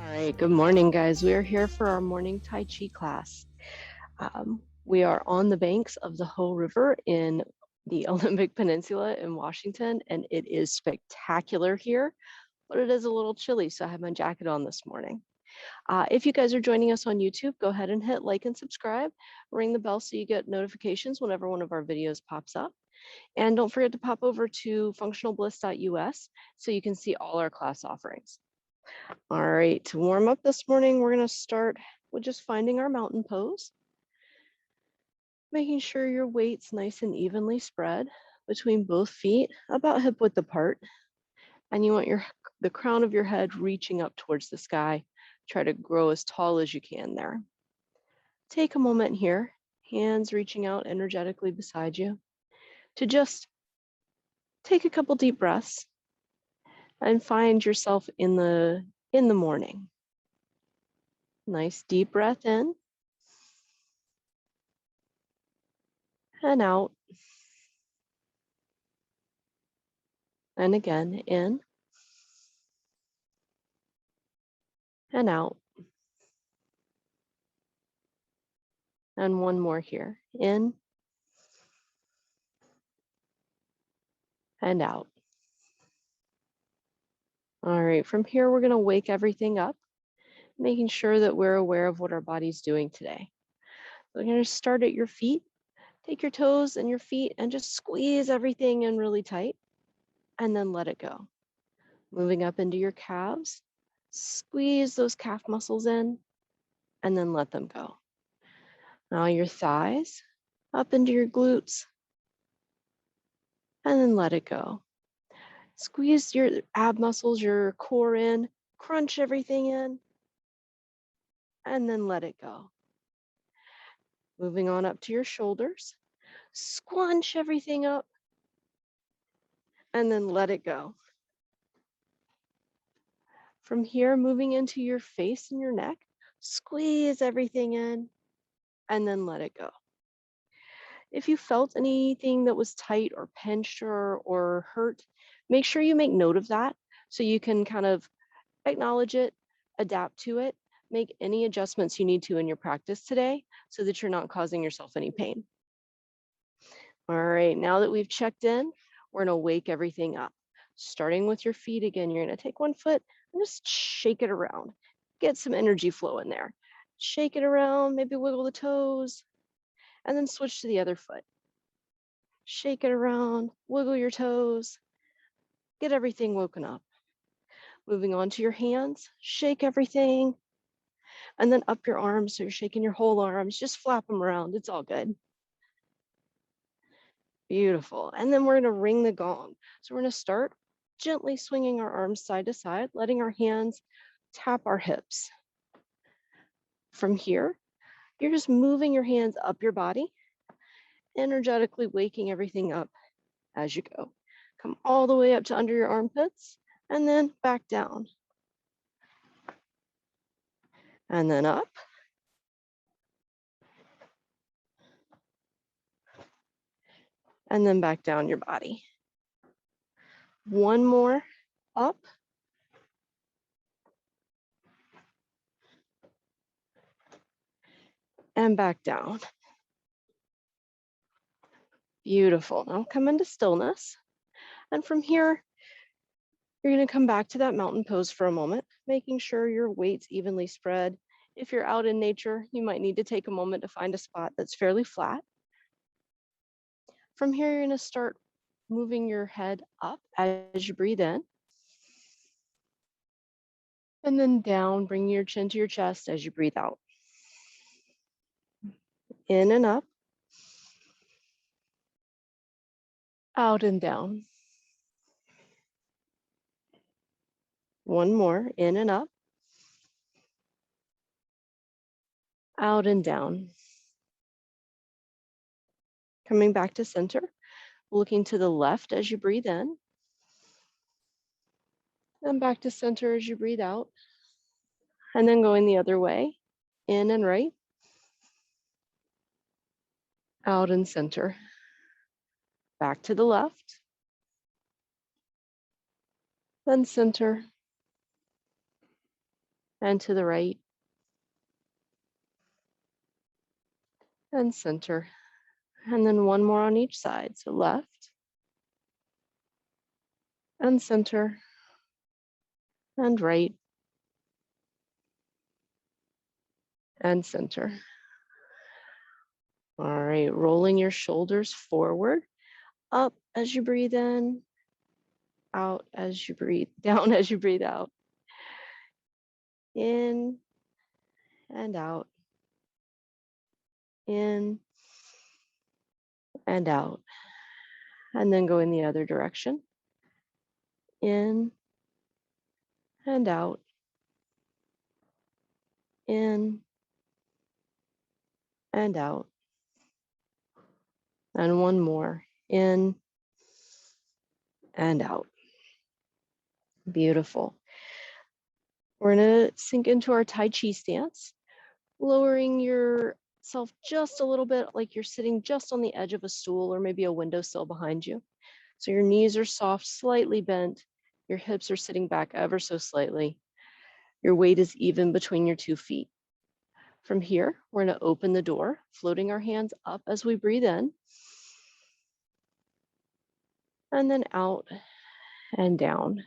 right, good morning, guys. We are here for our morning Tai Chi class. We are on the banks of the Ho River in the Olympic Peninsula in Washington, and it is spectacular here, but it is a little chilly, so I have my jacket on this morning. If you guys are joining us on YouTube, go ahead and hit like and subscribe. Ring the bell so you get notifications whenever one of our videos pops up. And don't forget to pop over to functionalbliss.us so you can see all our class offerings. All right, to warm up this morning, we're going to start with just finding our mountain pose. Making sure your weight's nice and evenly spread between both feet, about hip width apart. And you want the crown of your head reaching up towards the sky. Try to grow as tall as you can there. Take a moment here, hands reaching out energetically beside you, to just take a couple deep breaths and find yourself in the morning. Nice deep breath in and out. And again, in and out. And one more here, in and out. All right, from here, we're gonna wake everything up, making sure that we're aware of what our body's doing today. So we're gonna start at your feet. Take your toes and your feet and just squeeze everything in really tight and then let it go. Moving up into your calves, squeeze those calf muscles in and then let them go. Now your thighs, up into your glutes and then let it go. Squeeze your ab muscles, your core in, crunch everything in, and then let it go. Moving on up to your shoulders, squunch everything up, and then let it go. From here, moving into your face and your neck, squeeze everything in, and then let it go. If you felt anything that was tight or pinched or hurt, make sure you make note of that so you can kind of acknowledge it, adapt to it, make any adjustments you need to in your practice today so that you're not causing yourself any pain. All right, now that we've checked in, we're gonna wake everything up. Starting with your feet again, you're gonna take one foot and just shake it around. Get some energy flow in there. Shake it around, maybe wiggle the toes, and then switch to the other foot. Shake it around, wiggle your toes, get everything woken up. Moving on to your hands, shake everything, and then up your arms. So you're shaking your whole arms, just flap them around. It's all good. Beautiful. And then we're going to ring the gong. So we're going to start gently swinging our arms side to side, letting our hands tap our hips. From here, you're just moving your hands up your body, energetically waking everything up as you go. Come all the way up to under your armpits and then back down. And then up. And then back down your body. One more, up. And back down. Beautiful. Now come into stillness. And from here, you're going to come back to that mountain pose for a moment, making sure your weight's evenly spread. If you're out in nature, you might need to take a moment to find a spot that's fairly flat. From here, you're going to start moving your head up as you breathe in. And then down, bringing your chin to your chest as you breathe out. In and up. Out and down. One more, in and up. Out and down. Coming back to center, looking to the left as you breathe in. And back to center as you breathe out. And then going the other way, in and right. Out and center. Back to the left. Then center. and to the right and center. And then one more on each side. So left and center and right and center. All right, rolling your shoulders forward, up as you breathe in, out as you breathe, down as you breathe out. In and out, in and out. And then go in the other direction. In and out, in and out. And one more, in and out. Beautiful. We're gonna sink into our Tai Chi stance, lowering yourself just a little bit, like you're sitting just on the edge of a stool or maybe a windowsill behind you. So your knees are soft, slightly bent. Your hips are sitting back ever so slightly. Your weight is even between your 2 feet. From here, we're gonna open the door, floating our hands up as we breathe in, and then out and down.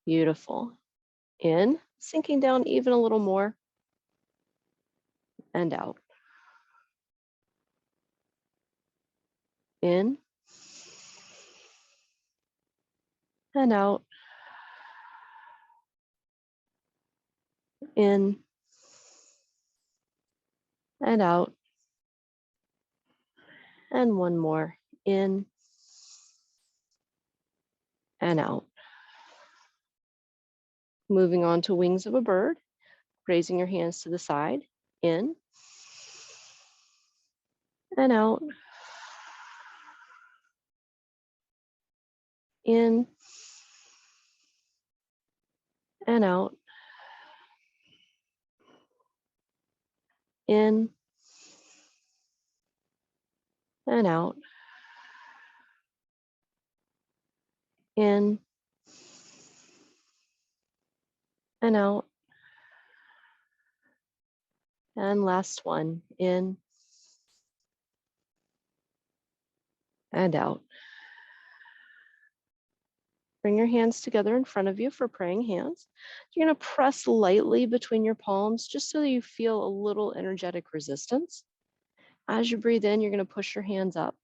Beautiful. In, sinking down even a little more, and out. In and out. In and out. And one more. In and out. Moving on to wings of a bird, raising your hands to the side. In and out. In and out. In and out. In and out. And last one, in and out. Bring your hands together in front of you for praying hands. You're gonna press lightly between your palms just so that you feel a little energetic resistance. As you breathe in, you're gonna push your hands up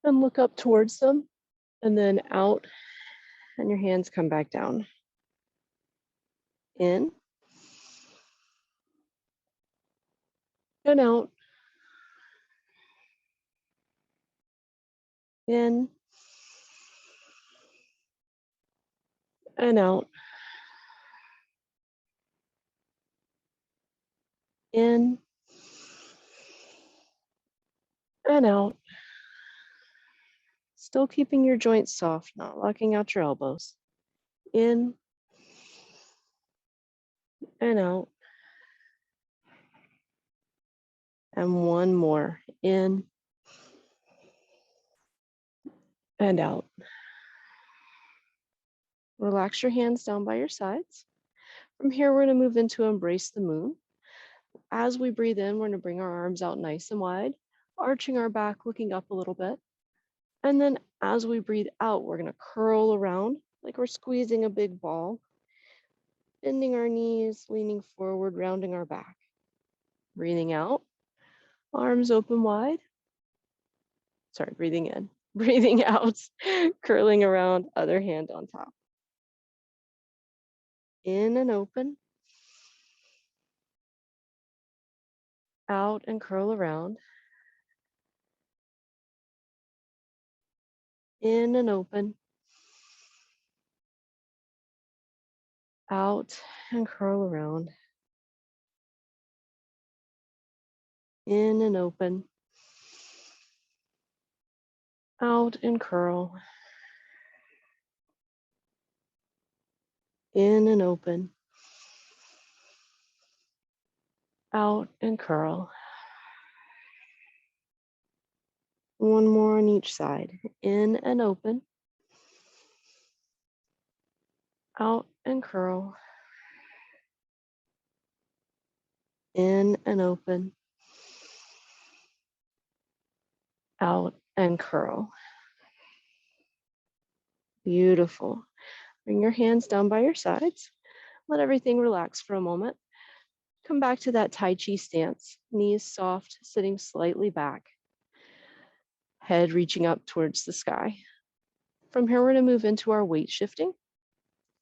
and look up towards them, and then out, and your hands come back down. In and out. In and out. In and out. Still keeping your joints soft, not locking out your elbows. In and out. And one more. In and out. Relax your hands down by your sides. From here, we're going to move into embrace the moon. As we breathe in, we're going to bring our arms out nice and wide, arching our back, looking up a little bit. And then as we breathe out, we're going to curl around like we're squeezing a big ball, bending our knees, leaning forward, rounding our back. Breathing out, arms open wide. Sorry, breathing in. Breathing out, curling around, other hand on top. In and open. Out and curl around. In and open. Out and curl around. In and open. Out and curl. In and open. Out and curl. One more on each side. In and open. Out and curl. In and open. Out and curl. Beautiful. Bring your hands down by your sides. Let everything relax for a moment. Come back to that Tai Chi stance. Knees soft, sitting slightly back. Head reaching up towards the sky. From here, we're going to move into our weight shifting,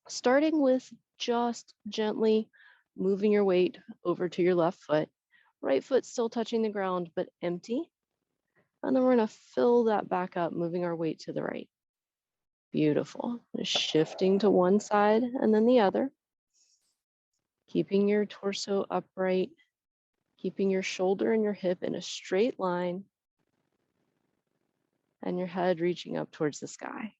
starting with just gently moving your weight over to your left foot. Right foot still touching the ground, but empty. And then we're going to fill that back up, moving our weight to the right. Beautiful. Shifting to one side and then the other. Keeping your torso upright, keeping your shoulder and your hip in a straight line, and your head reaching up towards the sky.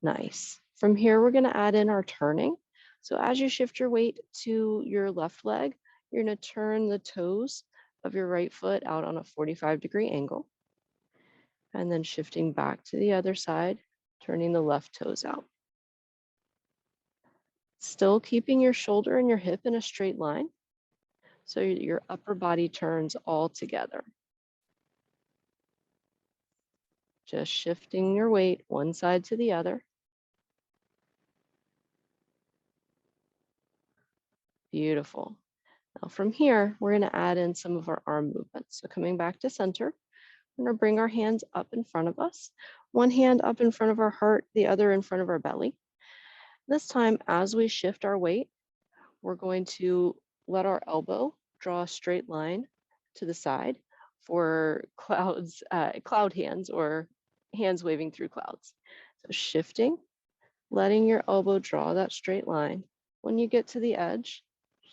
Nice. From here, we're going to add in our turning. So as you shift your weight to your left leg, you're going to turn the toes of your right foot out on a 45-degree angle. And then shifting back to the other side, turning the left toes out. Still keeping your shoulder and your hip in a straight line, so your upper body turns all together. Just shifting your weight one side to the other. Beautiful. Now from here, we're going to add in some of our arm movements. So coming back to center, we're going to bring our hands up in front of us. One hand up in front of our heart, the other in front of our belly. This time, as we shift our weight, we're going to let our elbow draw a straight line to the side for cloud hands, or hands waving through clouds. So shifting, letting your elbow draw that straight line. When you get to the edge,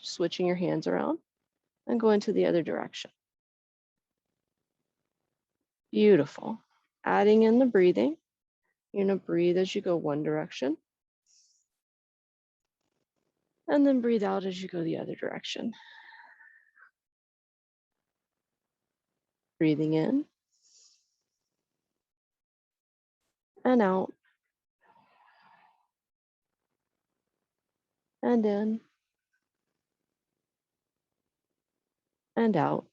switching your hands around and going to the other direction. Beautiful. Adding in the breathing. You're going to breathe as you go one direction. And then breathe out as you go the other direction. Breathing in and out. And in and out.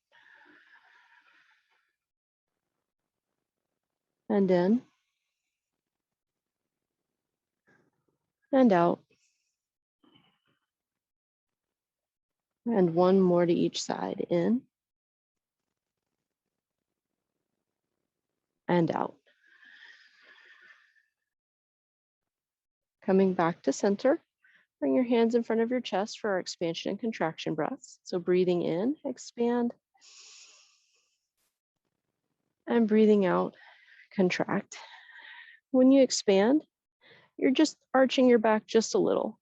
And in and out. And one more to each side, in and out. Coming back to center, bring your hands in front of your chest for our expansion and contraction breaths. So breathing in, expand, and breathing out, contract. When you expand, you're just arching your back just a little.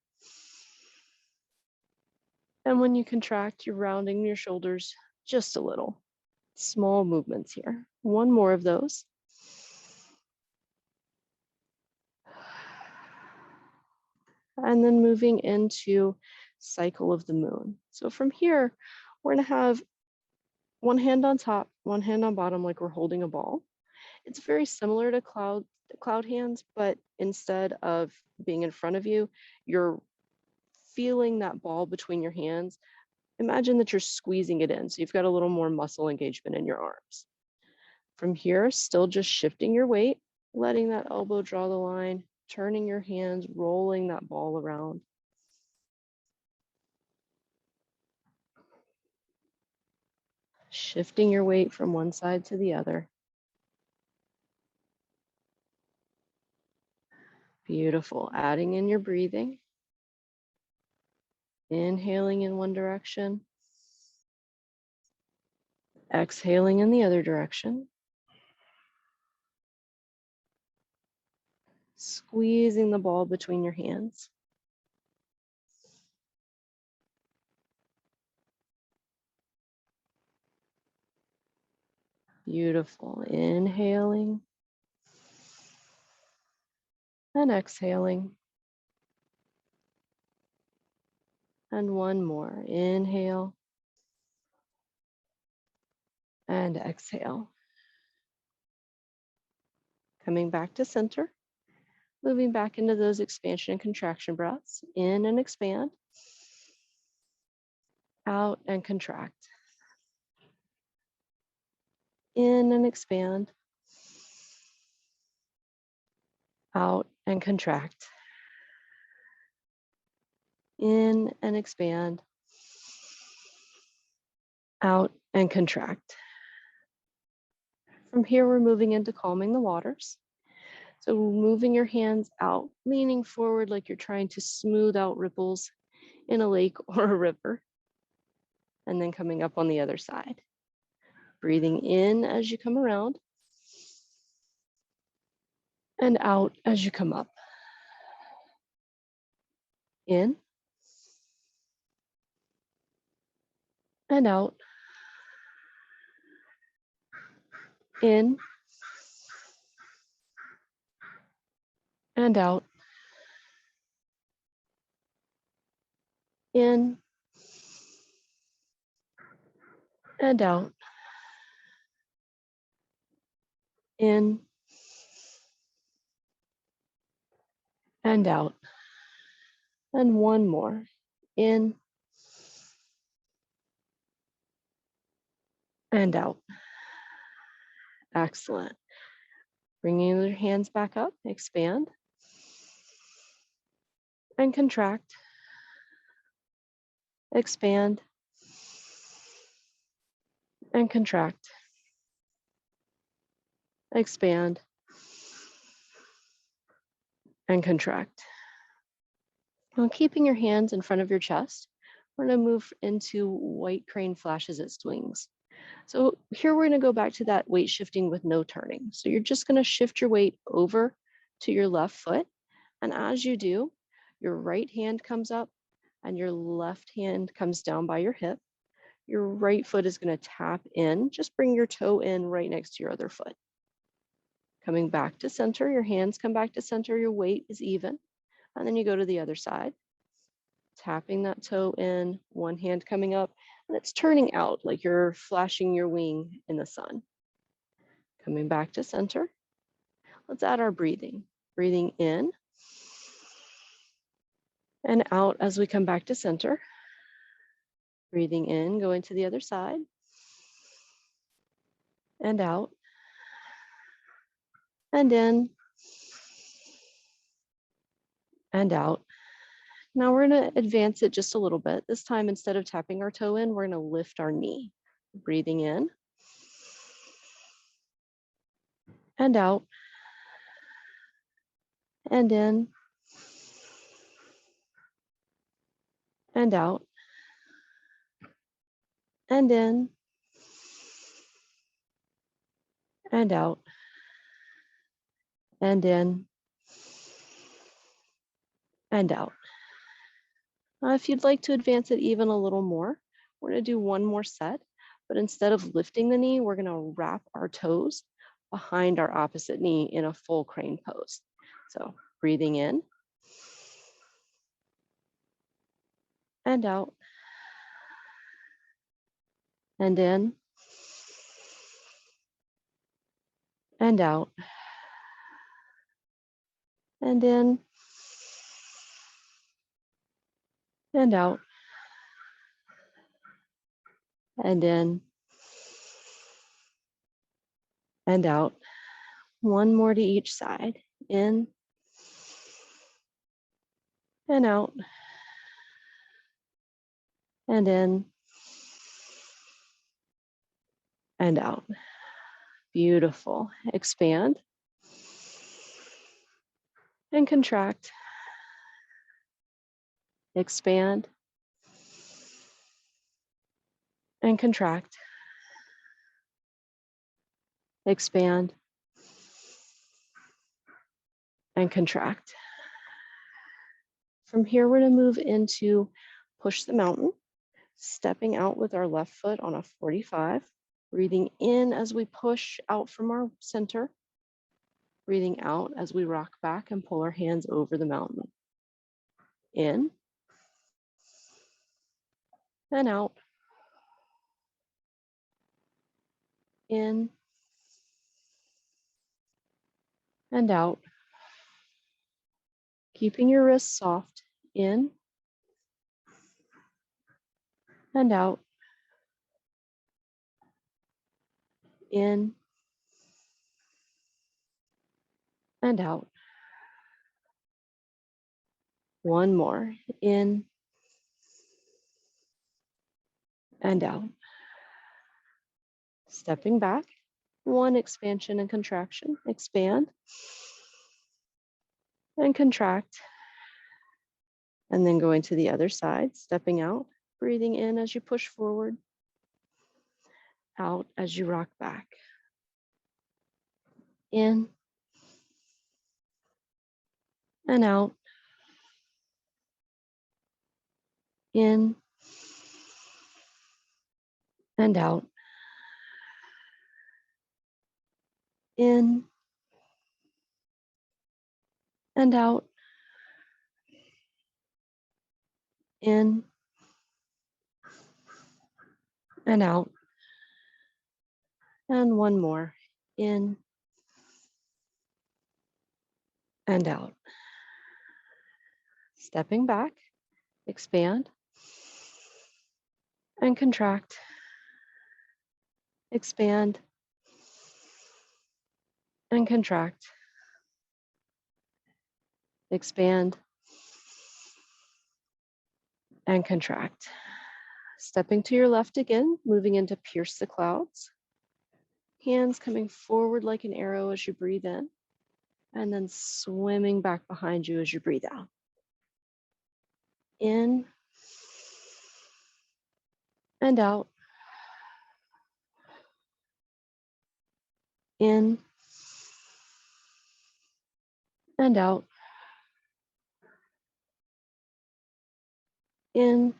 And when you contract, you're rounding your shoulders just a little. Small movements here. One more of those. And then moving into cycle of the moon. So from here, we're going to have one hand on top, one hand on bottom, like we're holding a ball. It's very similar to cloud hands, but instead of being in front of you, you're feeling that ball between your hands. Imagine that you're squeezing it in, so you've got a little more muscle engagement in your arms. From here, still just shifting your weight, letting that elbow draw the line, turning your hands, rolling that ball around. Shifting your weight from one side to the other. Beautiful. Adding in your breathing. Inhaling in one direction. Exhaling in the other direction. Squeezing the ball between your hands. Beautiful. Inhaling and exhaling. And one more. Inhale and exhale. Coming back to center. Moving back into those expansion and contraction breaths. In and expand. Out and contract. In and expand. Out and contract. In and expand. Out and contract. From here, we're moving into calming the waters. So moving your hands out, leaning forward like you're trying to smooth out ripples in a lake or a river, and then coming up on the other side. Breathing in as you come around, and out as you come up. In, and out. In, and out. In, and out. In, and out. And one more. In, and out. Excellent. Bringing your hands back up, expand, and contract. Expand, and contract. Expand, and contract. Now, keeping your hands in front of your chest, we're going to move into white crane flashes its wings. So here we're going to go back to that weight shifting with no turning. So you're just going to shift your weight over to your left foot. And as you do, your right hand comes up and your left hand comes down by your hip. Your right foot is going to tap in. Just bring your toe in right next to your other foot. Coming back to center, your hands come back to center, your weight is even. And then you go to the other side, tapping that toe in, one hand coming up, and it's turning out like you're flashing your wing in the sun. Coming back to center. Let's add our breathing. Breathing in and out as we come back to center. Breathing in, going to the other side. And out. And in. And out. Now we're going to advance it just a little bit. This time, instead of tapping our toe in, we're going to lift our knee. Breathing in. And out. And in. And out. And in. And out. And in. And out. If you'd like to advance it even a little more, we're going to do one more set, but instead of lifting the knee, we're going to wrap our toes behind our opposite knee in a full crane pose. So breathing in and out and in and out and in and out and in and out. One more to each side. In and out and in and out. Beautiful. Expand and contract. Expand and contract. Expand and contract. From here, we're going to move into push the mountain, stepping out with our left foot on a 45, breathing in as we push out from our center, breathing out as we rock back and pull our hands over the mountain. In and out. In and out. Keeping your wrists soft, in and out, in and out. One more, in and out. Stepping back, one expansion and contraction. Expand and contract. And then going to the other side, stepping out, breathing in as you push forward, out as you rock back. In and out, in and out, in and out, in and out. And one more, in and out. Stepping back, expand and contract, expand and contract, expand and contract. Stepping to your left again, moving into pierce the clouds. Hands coming forward like an arrow as you breathe in, and then swimming back behind you as you breathe out. In and out, in and out, in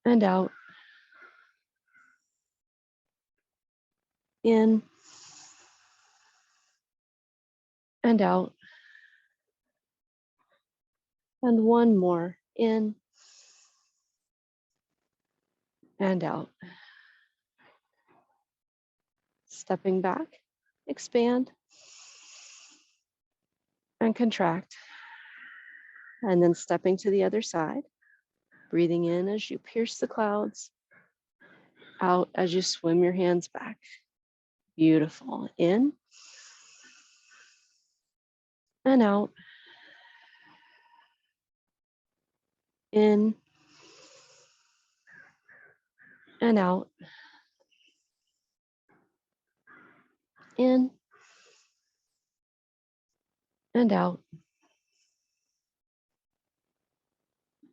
and out, in and out. And one more, in and out. Stepping back, expand and contract. And then stepping to the other side, breathing in as you pierce the clouds, out as you swim your hands back. Beautiful. In and out, in and out, in and out,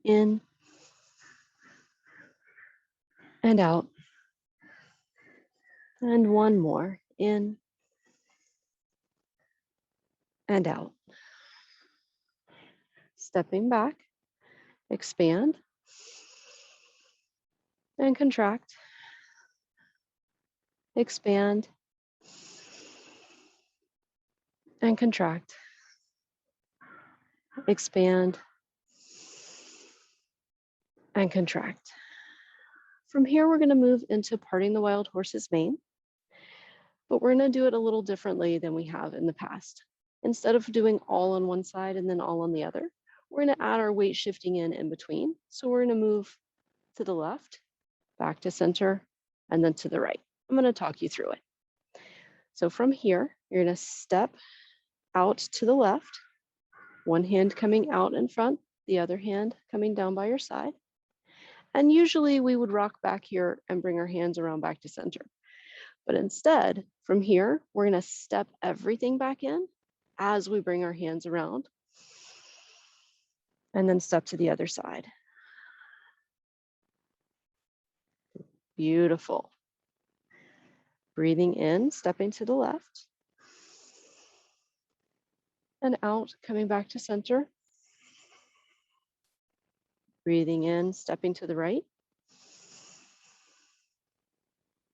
in and out. And one more, in and out. Stepping back, expand and contract, expand and contract, expand and contract. From here, we're going to move into parting the wild horse's mane, but we're going to do it a little differently than we have in the past. Instead of doing all on one side and then all on the other, we're going to add our weight shifting in between. So we're going to move to the left, back to center, and then to the right. I'm going to talk you through it. So from here, you're going to step out to the left, one hand coming out in front, the other hand coming down by your side. And usually we would rock back here and bring our hands around back to center. But instead, from here, we're going to step everything back in as we bring our hands around, and then step to the other side. Beautiful. Breathing in, stepping to the left, and out, coming back to center. Breathing in, stepping to the right,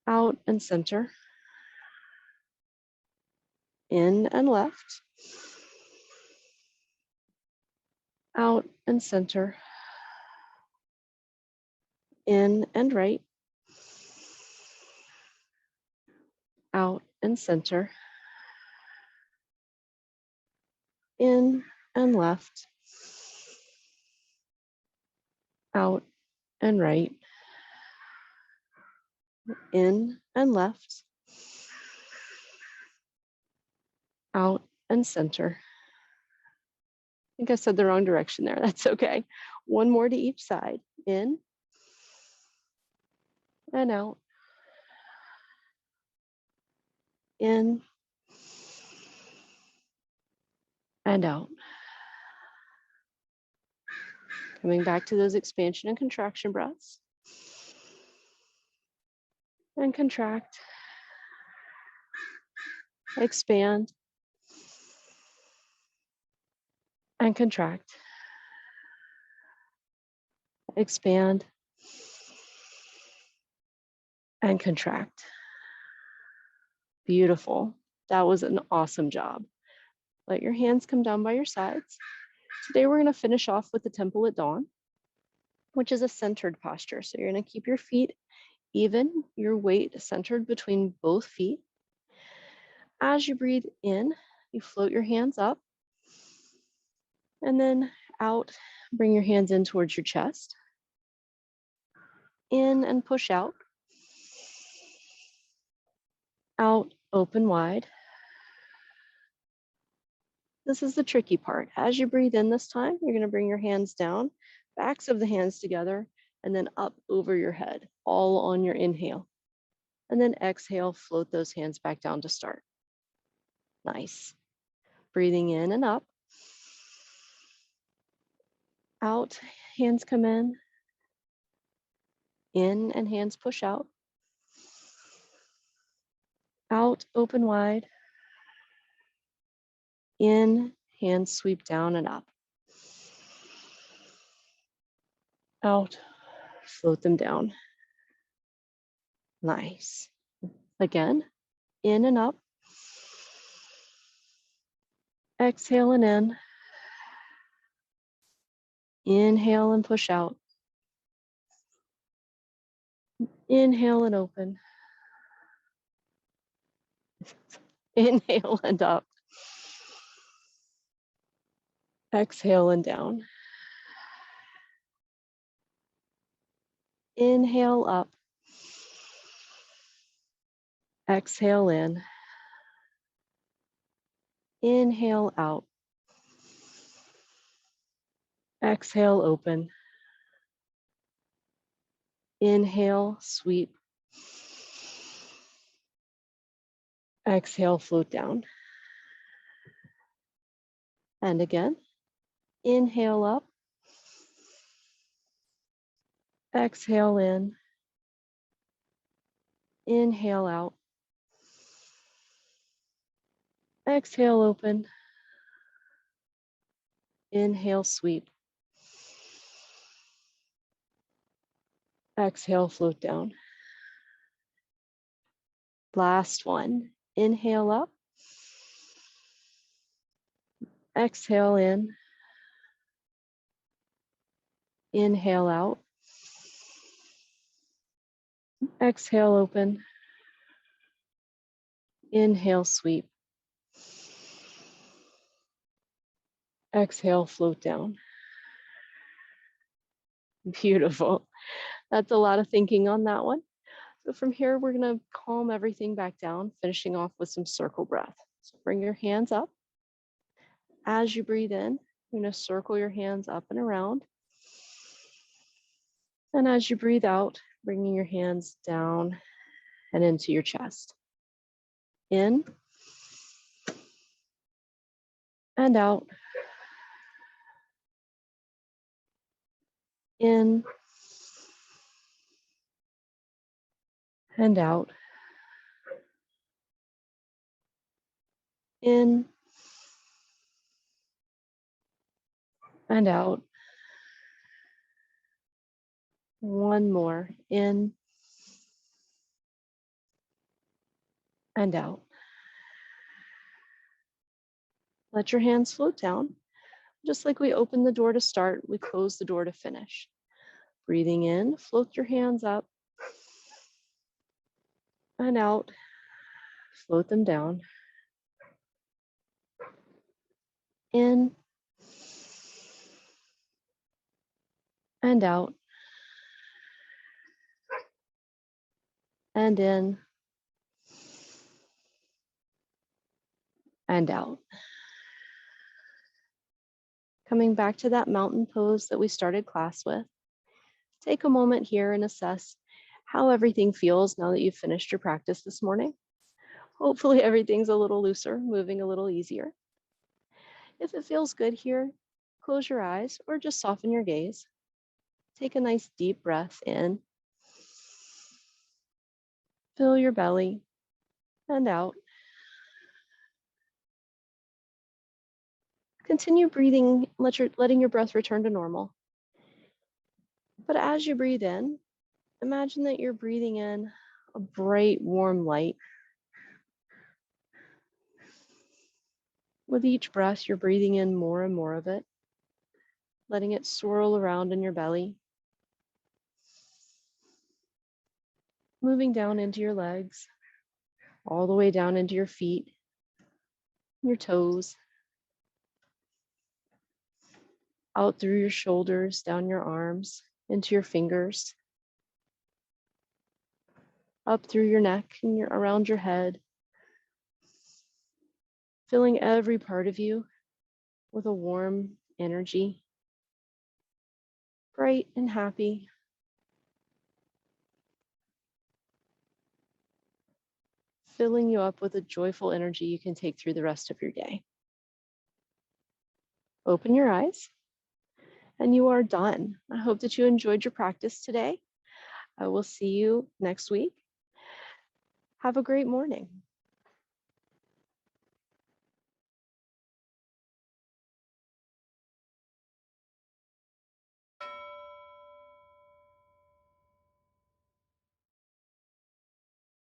out and center, in and left, out and center, in and right, out and center, in and left, out and right, in and left, out and center. I think I said the wrong direction there. That's okay. One more to each side. In and out. In and out. Coming back to those expansion and contraction breaths. And contract. Expand. And contract. Expand. And contract. Beautiful. That was an awesome job. Let your hands come down by your sides. Today we're going to finish off with the Temple at Dawn, which is a centered posture. So you're going to keep your feet even, your weight centered between both feet. As you breathe in, you float your hands up, and then out, bring your hands in towards your chest. In and push out. Out, open wide. This is the tricky part. As you breathe in this time, you're going to bring your hands down, backs of the hands together, and then up over your head, all on your inhale. And then exhale, float those hands back down to start. Nice. Breathing in and up. Out, hands come in. In and hands push out. Out, open wide. In, hands sweep down and up. Out, float them down. Nice. Again, in and up. Exhale and in. Inhale and push out. Inhale and open. Inhale and up. Exhale and down. Inhale up. Exhale in. Inhale out. Exhale open. Inhale, sweep. Exhale, float down. And again, inhale up. Exhale in. Inhale out. Exhale open. Inhale, sweep. Exhale, float down. Last one. Inhale up. Exhale in. Inhale out. Exhale open. Inhale, sweep. Exhale, float down. Beautiful. That's a lot of thinking on that one. So from here, we're going to calm everything back down, finishing off with some circle breath. So bring your hands up. As you breathe in, you're going to circle your hands up and around. And as you breathe out, bringing your hands down and into your chest. In and out. In and out. In and out. One more. In and out. Let your hands float down. Just like we open the door to start, we close the door to finish. Breathing in, float your hands up and out. Float them down. In and out. And in and out. Coming back to that mountain pose that we started class with, take a moment here and assess how everything feels now that you've finished your practice this morning. Hopefully everything's a little looser, moving a little easier. If it feels good here, close your eyes or just soften your gaze. Take a nice deep breath in. Fill your belly and out. Continue breathing, letting your breath return to normal. But as you breathe in, imagine that you're breathing in a bright, warm light. With each breath, you're breathing in more and more of it, letting it swirl around in your belly, moving down into your legs, all the way down into your feet, your toes, out through your shoulders, down your arms, into your fingers, up through your neck and around your head, filling every part of you with a warm energy, bright and happy, filling you up with a joyful energy you can take through the rest of your day. Open your eyes, and you are done. I hope that you enjoyed your practice today. I will see you next week. Have a great morning.